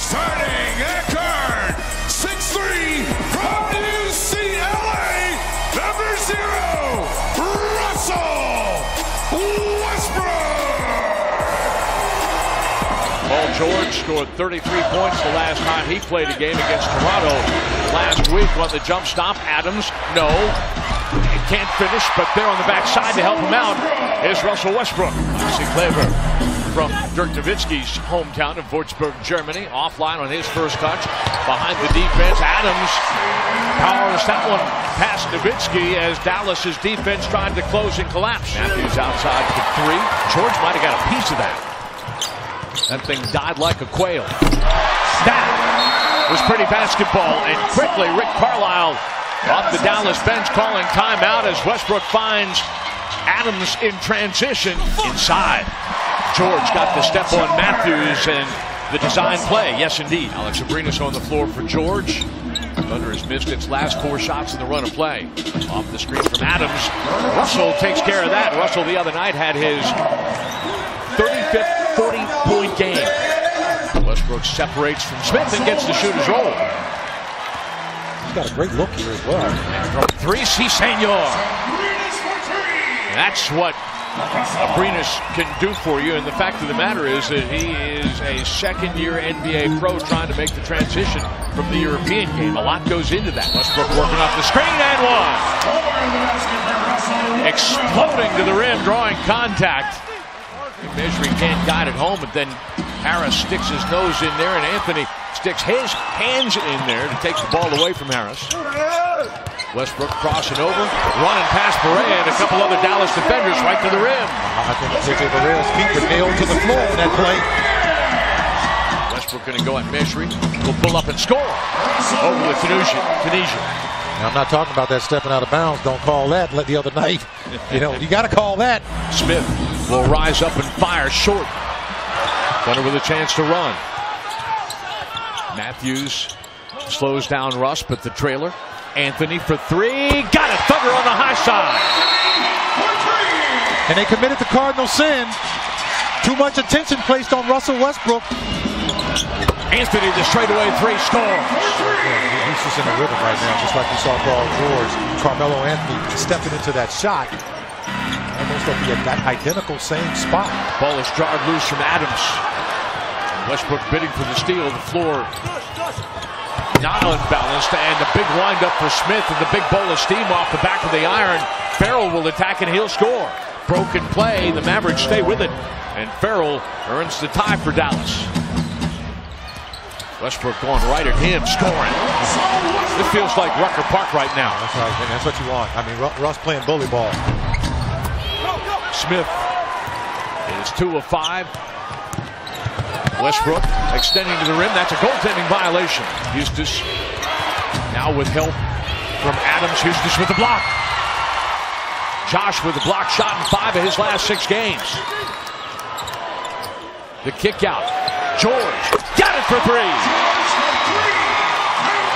Starting at guard, 6'3", from UCLA, number 0, Russell Westbrook. Paul George scored 33 points the last time he played a game against Toronto last week on the jump stop. Adams, no. He can't finish, but there on the backside to help him out is Russell Westbrook. See Kleber from Dirk Nowitzki's hometown of Westbrook, Germany. Offline on his first touch. Behind the defense, Adams powers that one past Nowitzki as Dallas's defense tried to close and collapse. Matthews outside for 3. George might have got a piece of that. That thing died like a quail. That was pretty basketball, and quickly Rick Carlisle off the Dallas bench calling timeout as Westbrook finds Adams in transition inside. George got the step on Matthews and the design play. Yes, indeed. Alex Abrinas on the floor for George. Thunder has missed its last 4 shots in the run of play. Off the screen from Adams. Russell takes care of that. Russell the other night had his 35th 40-point game. Westbrook separates from Smith and gets the shooter's roll. He's got a great look here as well. And from 3, si senor. That's what Abrinas can do for you, and the fact of the matter is that he is a second-year NBA pro trying to make the transition from the European game. A lot goes into that. Westbrook working off the screen and 1. Exploding to the rim, drawing contact. Measuring can't guide it home, but then Harris sticks his nose in there, and Anthony sticks his hands in there to take the ball away from Harris. Westbrook crossing over, running past Barea and a couple other Dallas defenders right to the rim. I think J.J. Barea's feet were nailed to the floor in that play. Westbrook going to go at Meshri. Will pull up and score over the Tunisian. Now, I'm not talking about that stepping out of bounds. Don't call that. Let the other night. You know, you got to call that. Smith will rise up and fire short. Thunder with a chance to run. Matthews slows down Russ, but the trailer. Anthony for 3. Got it. Thunder on the high side. And they committed the cardinal sin. Too much attention placed on Russell Westbrook. Anthony, the straightaway 3 scores. He's just in the rhythm right now, just like we saw Paul George. Carmelo Anthony stepping into that shot. Almost at the identical same spot. Ball is jarred loose from Adams. Westbrook bidding for the steal. The floor not unbalanced, and the big windup for Smith, and the big bowl of steam off the back of the iron. Farrell will attack and he'll score. Broken play. The Mavericks stay with it, and Farrell earns the tie for Dallas. Westbrook going right at him, scoring. It feels like Rucker Park right now. That's right, and that's what you want. I mean, Russ playing bully ball. Smith is 2 of 5. Westbrook extending to the rim. That's a goaltending violation. Eustace now with help from Adams. Eustace with the block. Josh with the block shot in 5 of his last 6 games. The kick out. George got it for 3.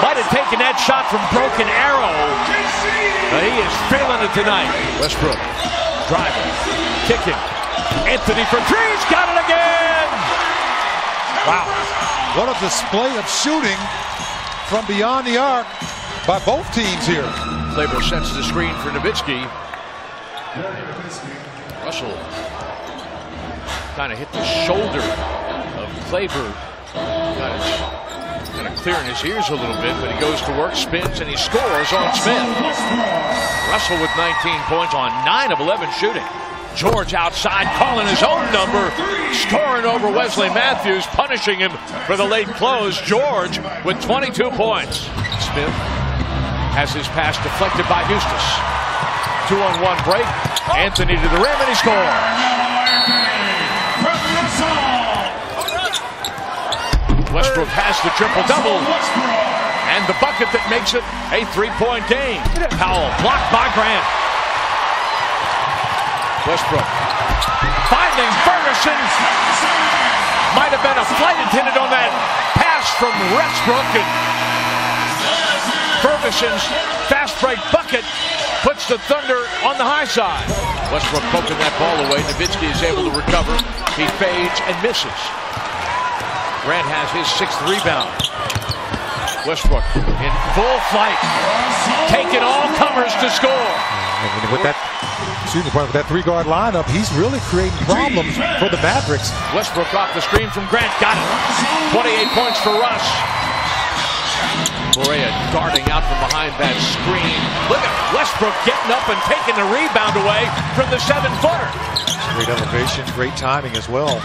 Might have taken that shot from Broken Arrow. But he is feeling it tonight. Westbrook driving, kicking. Anthony for 3. He's got it again. Wow. What a display of shooting from beyond the arc by both teams here. Kleber sets the screen for Nowitzki. Russell kind of hit the shoulder of Kleber. Kind of clearing his ears a little bit, but he goes to work, spins, and he scores on Smith. Russell with 19 points on 9 of 11 shooting. George outside calling his own number, scoring over Wesley Matthews, punishing him for the late close. George with 22 points. Smith has his pass deflected by Eustace. 2-on-1 break. Anthony to the rim, and he scores. Westbrook has the triple-double and the bucket that makes it a 3-point game. Powell blocked by Grant. Westbrook finding Ferguson. Might have been a flight attendant on that pass from Westbrook, and Ferguson's fast break bucket puts the Thunder on the high side. Westbrook poking that ball away. Nowitzki is able to recover. He fades and misses. Grant has his 6th rebound. Westbrook in full flight, taking all comers to score. And with that, with that 3-guard lineup, he's really creating problems for the Mavericks. Westbrook off the screen from Grant, got it. 28 points for Russ. Correa darting out from behind that screen. Look at Westbrook getting up and taking the rebound away from the 7-footer. Great elevation, great timing as well.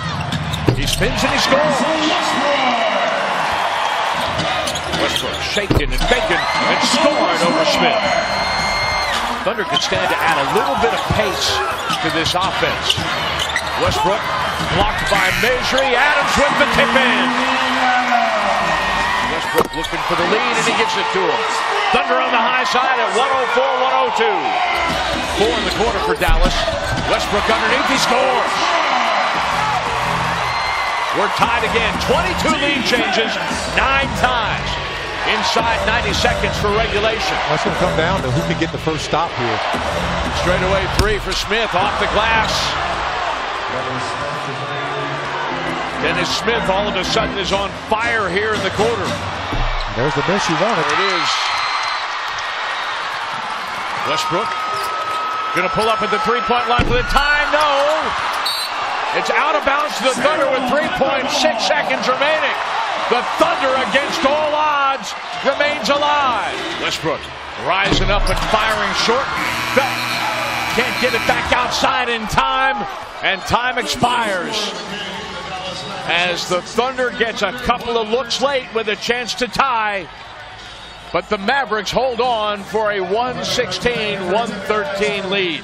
He spins and he scores. Westbrook shaking and baking and scoring over Smith. Thunder could stand to add a little bit of pace to this offense. Westbrook blocked by Mejri. Adams with the tip in. Westbrook looking for the lead, and he gives it to him. Thunder on the high side at 104-102. 4 in the quarter for Dallas. Westbrook underneath, he scores. We're tied again. 22 lead changes, 9 ties. Inside 90 seconds for regulation. That's going to come down to who can get the first stop here. Straightaway 3 for Smith off the glass. Dennis Smith all of a sudden is on fire here in the quarter. There's the miss you wanted. There it is. Westbrook going to pull up at the 3-point line for the tie. No. It's out of bounds to the Thunder with 3.6 seconds remaining. The Thunder, against all odds, remains alive. Westbrook rising up and firing short. Can't get it back outside in time, and time expires as the Thunder gets a couple of looks late with a chance to tie. But the Mavericks hold on for a 116-113 lead.